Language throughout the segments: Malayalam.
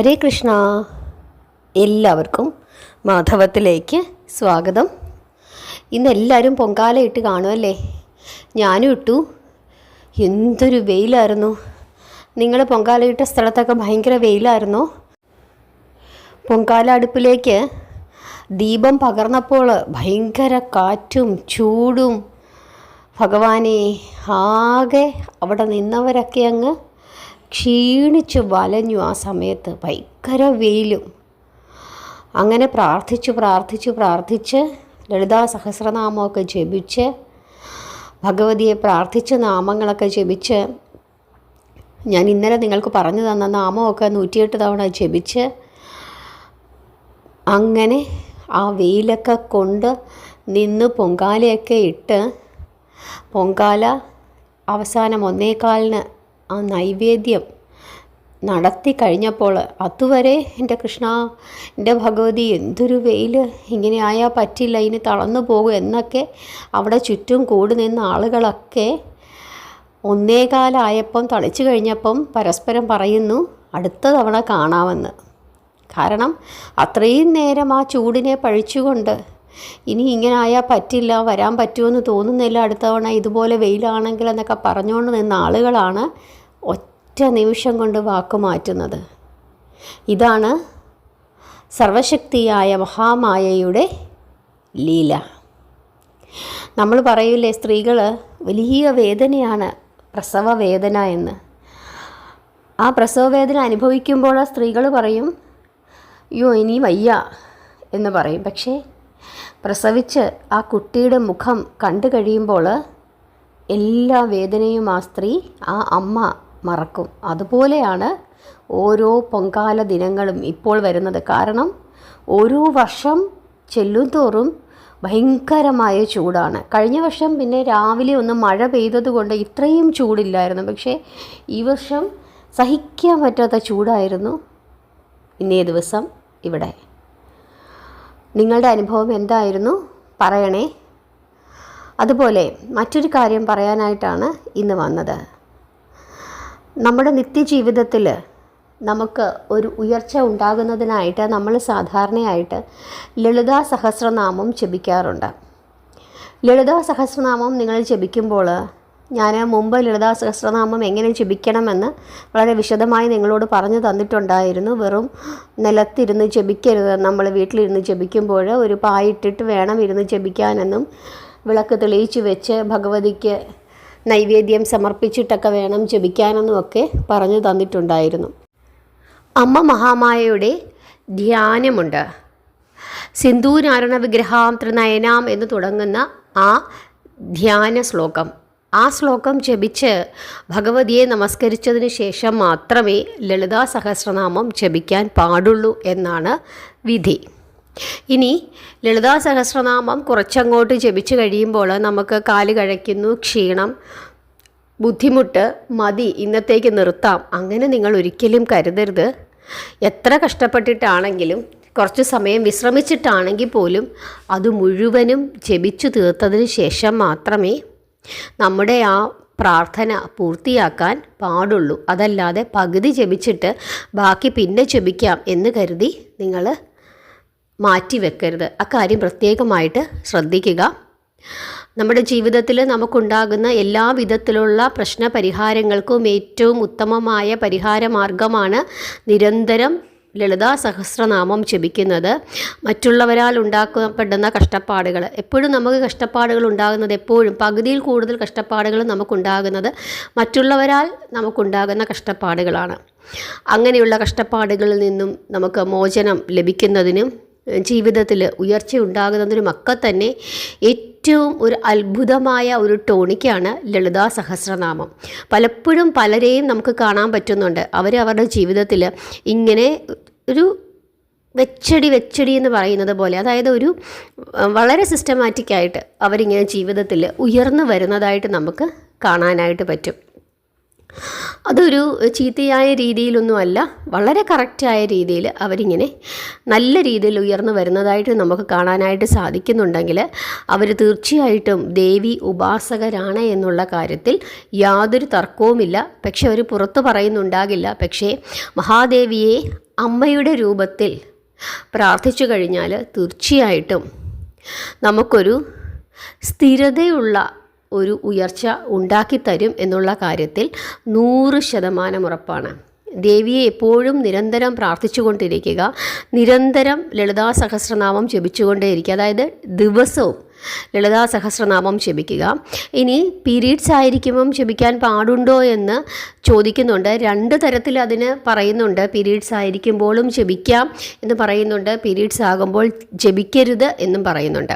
ഹരേ കൃഷ്ണ. എല്ലാവർക്കും മാധവത്തിലേക്ക് സ്വാഗതം. ഇന്ന് എല്ലാവരും പൊങ്കാല ഇട്ട് കാണുമല്ലേ? ഞാനും ഇട്ടു. എന്തൊരു വെയിലായിരുന്നു. നിങ്ങൾ പൊങ്കാല ഇട്ട സ്ഥലത്തൊക്കെ ഭയങ്കര വെയിലായിരുന്നോ? പൊങ്കാല അടുപ്പിലേക്ക് ദീപം പകർന്നപ്പോൾ ഭയങ്കര കാറ്റും ചൂടും. ഭഗവാനെ, ആകെ അവിടെ നിന്നവരൊക്കെ അങ്ങ് ക്ഷീണിച്ച് വലഞ്ഞു. ആ സമയത്ത് ഭയങ്കര വെയിലും. അങ്ങനെ പ്രാർത്ഥിച്ച് ലളിതാ സഹസ്രനാമമൊക്കെ ജപിച്ച്, ഭഗവതിയെ പ്രാർത്ഥിച്ച് നാമങ്ങളൊക്കെ ജപിച്ച്, ഞാൻ ഇന്നലെ നിങ്ങൾക്ക് പറഞ്ഞു തന്ന നാമമൊക്കെ 108 തവണ ജപിച്ച്, അങ്ങനെ ആ വെയിലൊക്കെ കൊണ്ട് നിന്ന് പൊങ്കാലയൊക്കെ ഇട്ട്, പൊങ്കാല അവസാനം 1:15 ആ നൈവേദ്യം നടത്തി കഴിഞ്ഞപ്പോൾ അതുവരെ എൻ്റെ കൃഷ്ണ, എൻ്റെ ഭഗവതി, എന്തൊരു വെയിൽ, ഇങ്ങനെ ആയാൽ പറ്റില്ല, ഇനി തളർന്നു പോകും എന്നൊക്കെ അവിടെ ചുറ്റും കൂടി നിന്ന ആളുകളൊക്കെ 1:15 തളിച്ചു കഴിഞ്ഞപ്പം പരസ്പരം പറയുന്നു അടുത്ത തവണ കാണാമെന്ന്. കാരണം അത്രയും നേരം ആ ചൂടിനെ പഴിച്ചുകൊണ്ട് ഇനി ഇങ്ങനെ ആയാൽ പറ്റില്ല, വരാൻ പറ്റുമെന്ന് തോന്നുന്നില്ല അടുത്ത തവണ ഇതുപോലെ വെയിലാണെങ്കിൽ എന്നൊക്കെ പറഞ്ഞുകൊണ്ട് നിന്ന ആളുകളാണ് ഒറ്റ നിമിഷം കൊണ്ട് വാക്ക് മാറ്റുന്നത്. ഇതാണ് സർവശക്തിയായ മഹാമായയുടെ ലീല. നമ്മൾ പറയില്ലേ, സ്ത്രീകൾ വലിയ വേദനയാണ് പ്രസവ വേദന എന്ന്. ആ പ്രസവ വേദന അനുഭവിക്കുമ്പോൾ സ്ത്രീകൾ പറയും, അയ്യോ ഇനി വയ്യ എന്ന് പറയും. പക്ഷേ പ്രസവിച്ച് ആ കുട്ടിയുടെ മുഖം കണ്ടു കഴിയുമ്പോൾ എല്ലാ വേദനയും ആ സ്ത്രീ, ആ അമ്മ മറക്കും. അതുപോലെയാണ് ഓരോ പൊങ്കാല ദിനങ്ങളും ഇപ്പോൾ വരുന്നത്. കാരണം ഓരോ വർഷം ചെല്ലും തോറും ഭയങ്കരമായ ചൂടാണ്. കഴിഞ്ഞ വർഷം പിന്നെ രാവിലെ ഒന്ന് മഴ പെയ്തതുകൊണ്ട് ഇത്രയും ചൂടില്ലായിരുന്നു. പക്ഷേ ഈ വർഷം സഹിക്കാൻ പറ്റാത്ത ചൂടായിരുന്നു ഇന്നേ ദിവസം ഇവിടെ. നിങ്ങളുടെ അനുഭവം എന്തായിരുന്നു പറയണേ. അതുപോലെ മറ്റൊരു കാര്യം പറയാനായിട്ടാണ് ഇന്ന് വന്നത്. നമ്മുടെ നിത്യജീവിതത്തിൽ നമുക്ക് ഒരു ഉയർച്ച ഉണ്ടാകുന്നതിനായിട്ട് നമ്മൾ സാധാരണയായിട്ട് ലളിതാ സഹസ്രനാമം ജപിക്കാറുണ്ട്. ലളിതാ സഹസ്രനാമം നിങ്ങൾ ജപിക്കുമ്പോൾ, ഞാൻ മുമ്പ് ലളിതാ സഹസ്രനാമം എങ്ങനെ ജപിക്കണമെന്ന് വളരെ വിശദമായി നിങ്ങളോട് പറഞ്ഞു തന്നിട്ടുണ്ടായിരുന്നു. വെറും നിലത്തിരുന്ന് ജപിക്കരുത്, നമ്മൾ വീട്ടിലിരുന്ന് ജപിക്കുമ്പോൾ ഒരു പായിട്ടിട്ട് വേണം ഇരുന്ന് ജപിക്കാനെന്നും, വിളക്ക് തെളിയിച്ച് വെച്ച് ഭഗവതിക്ക് നൈവേദ്യം സമർപ്പിച്ചിട്ടൊക്കെ വേണം ജപിക്കാനെന്നും ഒക്കെ പറഞ്ഞു തന്നിട്ടുണ്ടായിരുന്നു. അമ്മ മഹാമായയുടെ ധ്യാനമുണ്ട്. സിന്ധൂനാരണ വിഗ്രഹാം ത്രിനയനാം എന്ന് തുടങ്ങുന്ന ആ ധ്യാന ശ്ലോകം, ആ ശ്ലോകം ജപിച്ച് ഭഗവതിയെ നമസ്കരിച്ചതിന് ശേഷം മാത്രമേ ലളിതാ സഹസ്രനാമം ജപിക്കാൻ പാടുള്ളൂ എന്നാണ് വിധി. ഇനി ലളിതാ സഹസ്രനാമം കുറച്ചങ്ങോട്ട് ജപിച്ച് കഴിയുമ്പോൾ നമുക്ക് കാല് കഴയ്ക്കുന്നു, ക്ഷീണം, ബുദ്ധിമുട്ട്, മതി, ഇന്നത്തേക്ക് നിർത്താം, അങ്ങനെ നിങ്ങൾ ഒരിക്കലും കരുതരുത്. എത്ര കഷ്ടപ്പെട്ടിട്ടാണെങ്കിലും കുറച്ച് സമയം വിശ്രമിച്ചിട്ടാണെങ്കിൽ പോലും അത് മുഴുവനും ജപിച്ചു തീർത്തതിന് ശേഷം മാത്രമേ നമ്മുടെ ആ പ്രാർത്ഥന പൂർത്തിയാക്കാൻ പാടുള്ളൂ. അതല്ലാതെ പകുതി ജപിച്ചിട്ട് ബാക്കി പിന്നെ ജപിക്കാം എന്ന് കരുതി നിങ്ങൾ മാറ്റി വെക്കരുത്. അക്കാര്യം പ്രത്യേകമായിട്ട് ശ്രദ്ധിക്കുക. നമ്മുടെ ജീവിതത്തിൽ നമുക്കുണ്ടാകുന്ന എല്ലാ വിധത്തിലുള്ള പ്രശ്ന പരിഹാരങ്ങൾക്കും ഏറ്റവും ഉത്തമമായ പരിഹാര മാർഗമാണ് നിരന്തരം ലളിതാ സഹസ്രനാമം ജപിക്കുന്നത്. മറ്റുള്ളവരാൽ ഉണ്ടാക്കപ്പെടുന്ന കഷ്ടപ്പാടുകൾ, എപ്പോഴും നമുക്ക് കഷ്ടപ്പാടുകൾ ഉണ്ടാകുന്നത്, എപ്പോഴും പകുതിയിൽ കൂടുതൽ കഷ്ടപ്പാടുകൾ നമുക്കുണ്ടാകുന്നത് മറ്റുള്ളവരാൽ നമുക്കുണ്ടാകുന്ന കഷ്ടപ്പാടുകളാണ്. അങ്ങനെയുള്ള കഷ്ടപ്പാടുകളിൽ നിന്നും നമുക്ക് മോചനം ലഭിക്കുന്നതിനും ജീവിതത്തിൽ ഉയർച്ച ഉണ്ടാകുന്നതിനുമൊക്കെ തന്നെ ഏറ്റവും ഒരു അത്ഭുതമായ ഒരു ടോണിക്കാണ് ലളിതാ സഹസ്രനാമം. പലപ്പോഴും പലരെയും നമുക്ക് കാണാൻ പറ്റുന്നുണ്ട്, അവരുടെ ജീവിതത്തിൽ ഇങ്ങനെ ഒരു വെച്ചടി എന്ന് പറയുന്നത് പോലെ, അതായത് ഒരു വളരെ സിസ്റ്റമാറ്റിക്കായിട്ട് അവരിങ്ങനെ ജീവിതത്തിൽ ഉയർന്നു വരുന്നതായിട്ട് നമുക്ക് കാണാനായിട്ട് പറ്റും. അതൊരു ചീത്തയായ രീതിയിലൊന്നുമല്ല, വളരെ കറക്റ്റായ രീതിയിൽ അവരിങ്ങനെ നല്ല രീതിയിൽ ഉയർന്നു വരുന്നതായിട്ട് നമുക്ക് കാണാനായിട്ട് സാധിക്കുന്നുണ്ടെങ്കിൽ അവർ തീർച്ചയായിട്ടും ദേവി ഉപാസകരാണ് എന്നുള്ള കാര്യത്തിൽ യാതൊരു തർക്കവുമില്ല. പക്ഷെ അവർ പുറത്ത് പറയുന്നുണ്ടാകില്ല. പക്ഷേ മഹാദേവിയെ അമ്മയുടെ രൂപത്തിൽ പ്രാർത്ഥിച്ചു കഴിഞ്ഞാൽ തീർച്ചയായിട്ടും നമുക്കൊരു സ്ഥിരതയുള്ള ഒരു ഉയർച്ച ഉണ്ടാക്കിത്തരും എന്നുള്ള കാര്യത്തിൽ 100% ഉറപ്പാണ്. ദേവിയെ എപ്പോഴും നിരന്തരം പ്രാർത്ഥിച്ചുകൊണ്ടിരിക്കുക, നിരന്തരം ലളിതാ സഹസ്രനാമം ജപിച്ചുകൊണ്ടേയിരിക്കുക. അതായത് ദിവസവും ലളിതാ സഹസ്രനാമം ജപിക്കുക. ഇനി പീരീഡ്സ് ആയിരിക്കുമ്പം ജപിക്കാൻ പാടുണ്ടോ എന്ന് ചോദിക്കുന്നുണ്ട്. 2 തരത്തിൽ അതിന് പറയുന്നുണ്ട്. പീരീഡ്സ് ആയിരിക്കുമ്പോഴും ജപിക്കാം എന്ന് പറയുന്നുണ്ട്, പീരീഡ്സ് ആകുമ്പോൾ ജപിക്കരുത് എന്നും പറയുന്നുണ്ട്.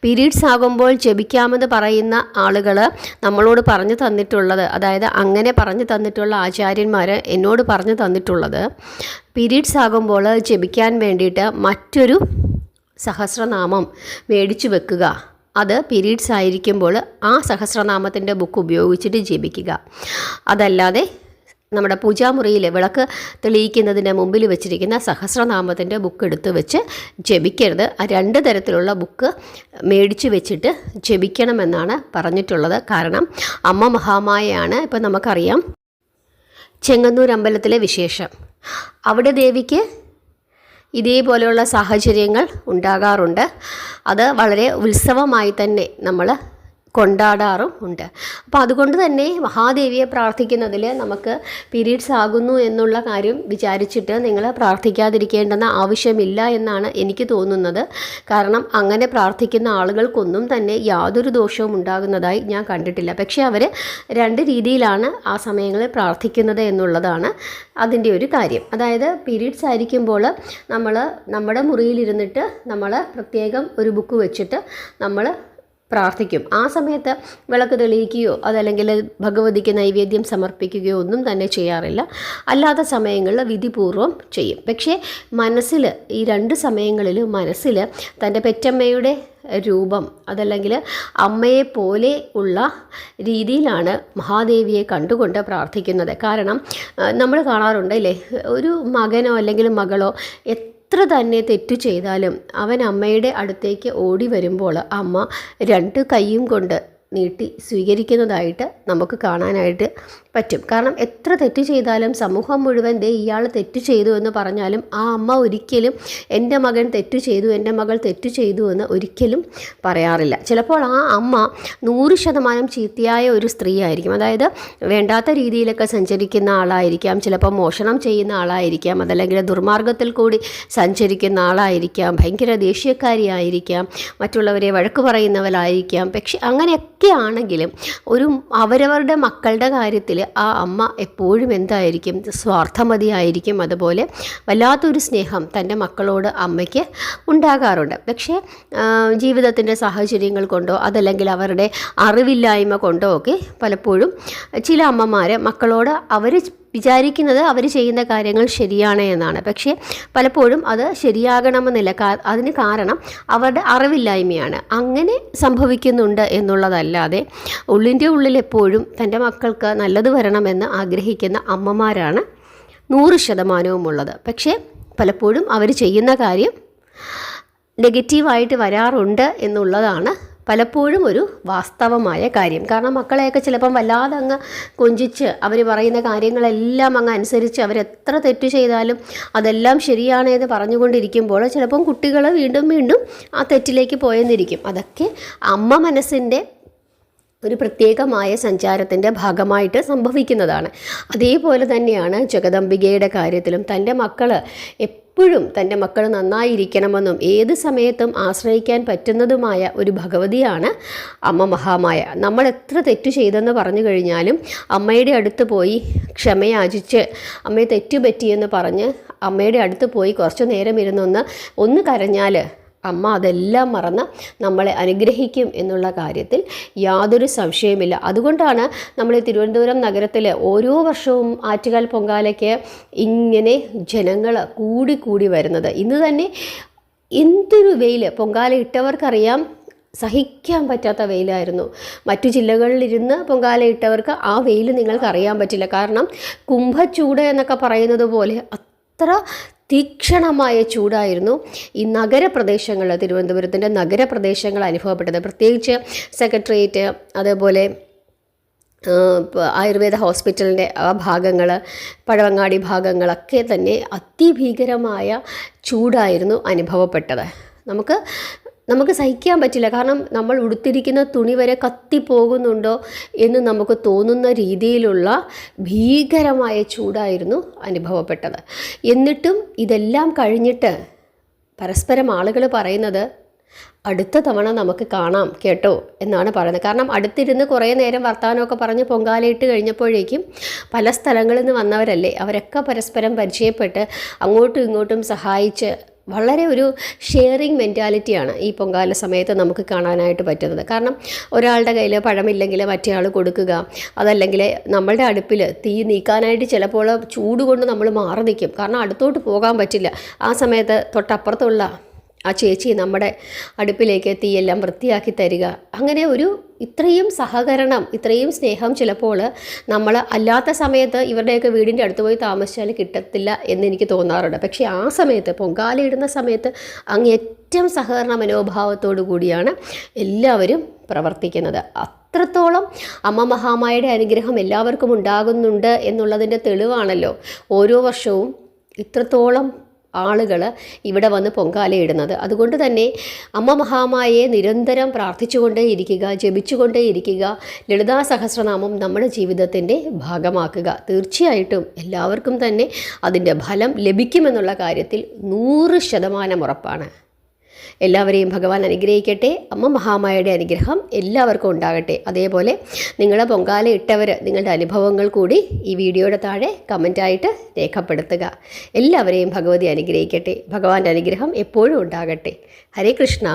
പീരീഡ്സ് ആകുമ്പോൾ ജപിക്കാമെന്ന് പറയുന്ന ആളുകൾ നമ്മളോട് പറഞ്ഞു തന്നിട്ടുള്ളത്, അതായത് അങ്ങനെ പറഞ്ഞു തന്നിട്ടുള്ള ആചാര്യന്മാർ എന്നോട് പറഞ്ഞു തന്നിട്ടുള്ളത്, പീരീഡ്സ് ആകുമ്പോൾ ജപിക്കാൻ വേണ്ടിയിട്ട് മറ്റൊരു സഹസ്രനാമം മേടിച്ചു വെക്കുക. അത് പീരീഡ്സ് ആയിരിക്കുമ്പോൾ ആ സഹസ്രനാമത്തിൻ്റെ ബുക്ക് ഉപയോഗിച്ചിട്ട് ജപിക്കുക. അതല്ലാതെ നമ്മുടെ പൂജാമുറിയിൽ വിളക്ക് തെളിയിക്കുന്നതിന് മുമ്പിൽ വെച്ചിരിക്കുന്ന സഹസ്രനാമത്തിൻ്റെ ബുക്ക് എടുത്ത് വെച്ച് ജപിക്കരുത്. ആ 2 തരത്തിലുള്ള ബുക്ക് മേടിച്ച് വെച്ചിട്ട് ജപിക്കണമെന്നാണ് പറഞ്ഞിട്ടുള്ളത്. കാരണം അമ്മ മഹാമായയാണ്. ഇപ്പം നമുക്കറിയാം ചെങ്ങന്നൂർ അമ്പലത്തിലെ വിശേഷം. അവിടെ ദേവിക്ക് ഇതേപോലെയുള്ള സാഹചര്യങ്ങൾ ഉണ്ടാകാറുണ്ട്. അത് വളരെ ഉത്സവമായി തന്നെ നമ്മൾ കൊണ്ടാടാറും ഉണ്ട്. അപ്പോൾ അതുകൊണ്ട് തന്നെ മഹാദേവിയെ പ്രാർത്ഥിക്കുന്നതിൽ നമുക്ക് പീരീഡ്സ് ആകുന്നു എന്നുള്ള കാര്യം വിചാരിച്ചിട്ട് നിങ്ങൾ പ്രാർത്ഥിക്കാതിരിക്കേണ്ടെന്ന ആവശ്യമില്ല എന്നാണ് എനിക്ക് തോന്നുന്നത്. കാരണം അങ്ങനെ പ്രാർത്ഥിക്കുന്ന ആളുകൾക്കൊന്നും തന്നെ യാതൊരു ദോഷവും ഉണ്ടാകുന്നതായി ഞാൻ കണ്ടിട്ടില്ല. പക്ഷേ അവർ 2 രീതിയിലാണ് ആ സമയങ്ങളിൽ പ്രാർത്ഥിക്കുന്നത് എന്നുള്ളതാണ് അതിൻ്റെ ഒരു കാര്യം. അതായത് പീരീഡ്സ് ആയിരിക്കുമ്പോൾ നമ്മുടെ മുറിയിലിരുന്നിട്ട് നമ്മൾ പ്രത്യേകം ഒരു ബുക്ക് വെച്ചിട്ട് നമ്മൾ പ്രാർത്ഥിക്കും. ആ സമയത്ത് വിളക്ക് തെളിയിക്കുകയോ അതല്ലെങ്കിൽ ഭഗവതിക്ക് നൈവേദ്യം സമർപ്പിക്കുകയോ ഒന്നും തന്നെ ചെയ്യാറില്ല. അല്ലാത്ത സമയങ്ങളിൽ വിധിപൂർവ്വം ചെയ്യും. പക്ഷേ മനസ്സിൽ ഈ 2 സമയങ്ങളിലും മനസ്സിൽ തൻ്റെ പെറ്റമ്മയുടെ രൂപം അതല്ലെങ്കിൽ അമ്മയെ പോലെ ഉള്ള രീതിയിലാണ് മഹാദേവിയെ കണ്ടുകൊണ്ട് പ്രാർത്ഥിക്കുന്നത്. കാരണം നമ്മൾ കാണാറുണ്ട് അല്ലേ, ഒരു മകനോ അല്ലെങ്കിൽ മകളോ എത്ര തന്നെ തെറ്റു ചെയ്താലും അവൻ അമ്മയുടെ അടുത്തേക്ക് ഓടി വരുമ്പോൾ അമ്മ 2 കൈയും കൊണ്ട് നീട്ടി സ്വീകരിക്കുന്നതായിട്ട് നമുക്ക് കാണാനായിട്ട് പറ്റും. കാരണം എത്ര തെറ്റ് ചെയ്താലും സമൂഹം മുഴുവൻ ഇയാൾ തെറ്റ് ചെയ്തു എന്ന് പറഞ്ഞാലും ആ അമ്മ ഒരിക്കലും എൻ്റെ മകൻ തെറ്റ് ചെയ്തു, എൻ്റെ മകൾ തെറ്റ് ചെയ്തു എന്ന് ഒരിക്കലും പറയാറില്ല. ചിലപ്പോൾ ആ അമ്മ 100% ചീത്തയായ ഒരു സ്ത്രീ ആയിരിക്കും. അതായത് വേണ്ടാത്ത രീതിയിലൊക്കെ സഞ്ചരിക്കുന്ന ആളായിരിക്കാം, ചിലപ്പോൾ മോഷണം ചെയ്യുന്ന ആളായിരിക്കാം, അതല്ലെങ്കിൽ ദുർമാർഗത്തിൽ കൂടി സഞ്ചരിക്കുന്ന ആളായിരിക്കാം, ഭയങ്കര ദേഷ്യക്കാരിയായിരിക്കാം, മറ്റുള്ളവരെ വഴക്ക് പറയുന്നവരായിരിക്കാം. പക്ഷെ അങ്ങനെയൊക്കെ ആണെങ്കിലും അവരവരുടെ മക്കളുടെ കാര്യത്തിൽ ആ അമ്മ എപ്പോഴും എന്തായിരിക്കും, സ്വാർത്ഥമതിയായിരിക്കും. അതുപോലെ വല്ലാത്തൊരു സ്നേഹം തൻ്റെ മക്കളോട് അമ്മയ്ക്ക് ഉണ്ടാകാറുണ്ട്. പക്ഷേ ജീവിതത്തിൻ്റെ സാഹചര്യങ്ങൾ കൊണ്ടോ അതല്ലെങ്കിൽ അവരുടെ അറിവില്ലായ്മ കൊണ്ടോ ഒക്കെ പലപ്പോഴും ചില അമ്മമാർ മക്കളോട് അവർ വിചാരിക്കുന്നത് അവർ ചെയ്യുന്ന കാര്യങ്ങൾ ശരിയാണ് എന്നാണ്. പക്ഷേ പലപ്പോഴും അത് ശരിയാകണമെന്നില്ല. അതിന് കാരണം അവരുടെ അറിവില്ലായ്മയാണ്. അങ്ങനെ സംഭവിക്കുന്നുണ്ട് എന്നുള്ളതല്ലാതെ ഉള്ളിൻ്റെ ഉള്ളിൽ എപ്പോഴും തൻ്റെ മക്കൾക്ക് നല്ലത് വരണമെന്ന് ആഗ്രഹിക്കുന്ന അമ്മമാരാണ് 100% ഉള്ളത്. പക്ഷേ പലപ്പോഴും അവർ ചെയ്യുന്ന കാര്യം നെഗറ്റീവായിട്ട് വരാറുണ്ട് എന്നുള്ളതാണ് പലപ്പോഴും ഒരു വാസ്തവമായ കാര്യം. കാരണം മക്കളെയൊക്കെ ചിലപ്പം വല്ലാതെ അങ്ങ് കൊഞ്ചിച്ച് അവർ പറയുന്ന കാര്യങ്ങളെല്ലാം അങ്ങ് അനുസരിച്ച് അവരെത്ര തെറ്റ് ചെയ്താലും അതെല്ലാം ശരിയാണ് എന്ന് പറഞ്ഞുകൊണ്ടിരിക്കുമ്പോൾ ചിലപ്പം കുട്ടികൾ വീണ്ടും വീണ്ടും ആ തെറ്റിലേക്ക് പോയെന്നിരിക്കും. അതൊക്കെ അമ്മ മനസ്സിൻ്റെ ഒരു പ്രത്യേകമായ സഞ്ചാരത്തിൻ്റെ ഭാഗമായിട്ട് സംഭവിക്കുന്നതാണ്. അതേപോലെ തന്നെയാണ് ജഗദംബികയുടെ കാര്യത്തിലും. തൻ്റെ മക്കൾ എപ്പോഴും തൻ്റെ മക്കൾ നന്നായിരിക്കണമെന്നും ഏത് സമയത്തും ആശ്രയിക്കാൻ പറ്റുന്നതുമായ ഒരു ഭഗവതിയാണ് അമ്മ മഹാമായ. നമ്മൾ എത്ര തെറ്റു ചെയ്തെന്ന് പറഞ്ഞു കഴിഞ്ഞാലും അമ്മയുടെ അടുത്ത് പോയി ക്ഷമയാചിച്ച് അമ്മയെ തെറ്റുപറ്റിയെന്ന് പറഞ്ഞ് അമ്മയുടെ അടുത്ത് പോയി കുറച്ചു നേരം ഒന്ന് കരഞ്ഞാൽ അമ്മ അതെല്ലാം മറന്ന് നമ്മളെ അനുഗ്രഹിക്കും എന്നുള്ള കാര്യത്തിൽ യാതൊരു സംശയമില്ല. അതുകൊണ്ടാണ് നമ്മൾ തിരുവനന്തപുരം നഗരത്തിൽ ഓരോ വർഷവും ആറ്റുകാൽ പൊങ്കാലയ്ക്ക് ഇങ്ങനെ ജനങ്ങൾ കൂടി വരുന്നത്. ഇന്ന് തന്നെ എന്തൊരു വെയിൽ, പൊങ്കാല ഇട്ടവർക്കറിയാം സഹിക്കാൻ പറ്റാത്ത വെയിലായിരുന്നു. മറ്റു ജില്ലകളിലിരുന്ന് പൊങ്കാലയിട്ടവർക്ക് ആ വെയിൽ നിങ്ങൾക്ക് അറിയാൻ പറ്റില്ല. കാരണം കുംഭച്ചൂട് എന്നൊക്കെ പറയുന്നത് പോലെ അത്ര തീക്ഷണമായ ചൂടായിരുന്നു ഈ നഗരപ്രദേശങ്ങൾ, തിരുവനന്തപുരത്തിൻ്റെ നഗരപ്രദേശങ്ങൾ അനുഭവപ്പെട്ടത്. പ്രത്യേകിച്ച് സെക്രട്ടേറിയറ്റ്, അതേപോലെ ആയുർവേദ ഹോസ്പിറ്റലിൻ്റെ ആ ഭാഗങ്ങൾ, പഴവങ്ങാടി ഭാഗങ്ങളൊക്കെ തന്നെ അതിഭീകരമായ ചൂടായിരുന്നു അനുഭവപ്പെട്ടത്. നമുക്ക് സഹിക്കാൻ പറ്റില്ല. കാരണം നമ്മൾ ഉടുത്തിരിക്കുന്ന തുണി വരെ കത്തിപ്പോകുന്നുണ്ടോ എന്ന് നമുക്ക് തോന്നുന്ന രീതിയിലുള്ള ഭീകരമായ ചൂടായിരുന്നു അനുഭവപ്പെട്ടത്. എന്നിട്ടും ഇതെല്ലാം കഴിഞ്ഞിട്ട് പരസ്പരം ആളുകൾ പറയുന്നത് അടുത്ത തവണ നമുക്ക് കാണാം കേട്ടോ എന്നാണ് പറയുന്നത്. കാരണം അടുത്തിരുന്ന് കുറേ നേരം വർത്തമാനമൊക്കെ പറഞ്ഞ് പൊങ്കാലയിട്ട് കഴിഞ്ഞപ്പോഴേക്കും പല സ്ഥലങ്ങളിൽ നിന്ന് വന്നവരല്ലേ, അവരൊക്കെ പരസ്പരം പരിചയപ്പെട്ട് അങ്ങോട്ടും ഇങ്ങോട്ടും സഹായിച്ച് വളരെ ഒരു ഷെയറിങ് മെൻറ്റാലിറ്റിയാണ് ഈ പൊങ്കാല സമയത്ത് നമുക്ക് കാണാനായിട്ട് പറ്റുന്നത്. കാരണം ഒരാളുടെ കയ്യിൽ പഴമില്ലെങ്കിൽ മറ്റേ ആൾ കൊടുക്കുക, അതല്ലെങ്കിൽ നമ്മളുടെ അടുപ്പിൽ തീ നീക്കാനായിട്ട് ചിലപ്പോൾ ചൂട് കൊണ്ട് നമ്മൾ മാറി നിൽക്കും. കാരണം അടുത്തോട്ട് പോകാൻ പറ്റില്ല. ആ സമയത്ത് തൊട്ടപ്പുറത്തുള്ള ആ ചേച്ചി നമ്മുടെ അടുപ്പിലേക്ക് തീയെല്ലാം വൃത്തിയാക്കി തരിക. അങ്ങനെ ഇത്രയും സഹകരണം, ഇത്രയും സ്നേഹം ചിലപ്പോൾ നമ്മൾ അല്ലാത്ത സമയത്ത് ഇവരുടെയൊക്കെ വീടിൻ്റെ അടുത്ത് പോയി താമസിച്ചാൽ കിട്ടത്തില്ല എന്നെനിക്ക് തോന്നാറുണ്ട്. പക്ഷേ ആ സമയത്ത് പൊങ്കാലയിടുന്ന സമയത്ത് അങ്ങേറ്റം സഹകരണ മനോഭാവത്തോടു കൂടിയാണ് എല്ലാവരും പ്രവർത്തിക്കുന്നത്. അത്രത്തോളം അമ്മ മഹാമായയുടെ അനുഗ്രഹം എല്ലാവർക്കും ഉണ്ടാകുന്നുണ്ട് എന്നുള്ളതിൻ്റെ തെളിവാണല്ലോ ഓരോ വർഷവും ഇത്രത്തോളം ആളുകൾ ഇവിടെ വന്ന് പൊങ്കാലയിടുന്നത്. അതുകൊണ്ട് തന്നെ അമ്മ മഹാമായയെ നിരന്തരം പ്രാർത്ഥിച്ചുകൊണ്ടേ ഇരിക്കുക, ജപിച്ചുകൊണ്ടേ ഇരിക്കുക, ലളിതാ സഹസ്രനാമം നമ്മുടെ ജീവിതത്തിൻ്റെ ഭാഗമാക്കുക. തീർച്ചയായിട്ടും എല്ലാവർക്കും തന്നെ അതിൻ്റെ ഫലം ലഭിക്കുമെന്നുള്ള കാര്യത്തിൽ 100% ഉറപ്പാണ്. എല്ലാവരെയും ഭഗവാൻ അനുഗ്രഹിക്കട്ടെ. അമ്മ മഹാമായയുടെ അനുഗ്രഹം എല്ലാവർക്കും ഉണ്ടാകട്ടെ. അതേപോലെ നിങ്ങൾ പൊങ്കാല ഇട്ടവർ നിങ്ങളുടെ അനുഭവങ്ങൾ കൂടി ഈ വീഡിയോയുടെ താഴെ കമൻറ്റായിട്ട് രേഖപ്പെടുത്തുക. എല്ലാവരെയും ഭഗവതി അനുഗ്രഹിക്കട്ടെ. ഭഗവാന്റെ അനുഗ്രഹം എപ്പോഴും ഉണ്ടാകട്ടെ. ഹരേ കൃഷ്ണ.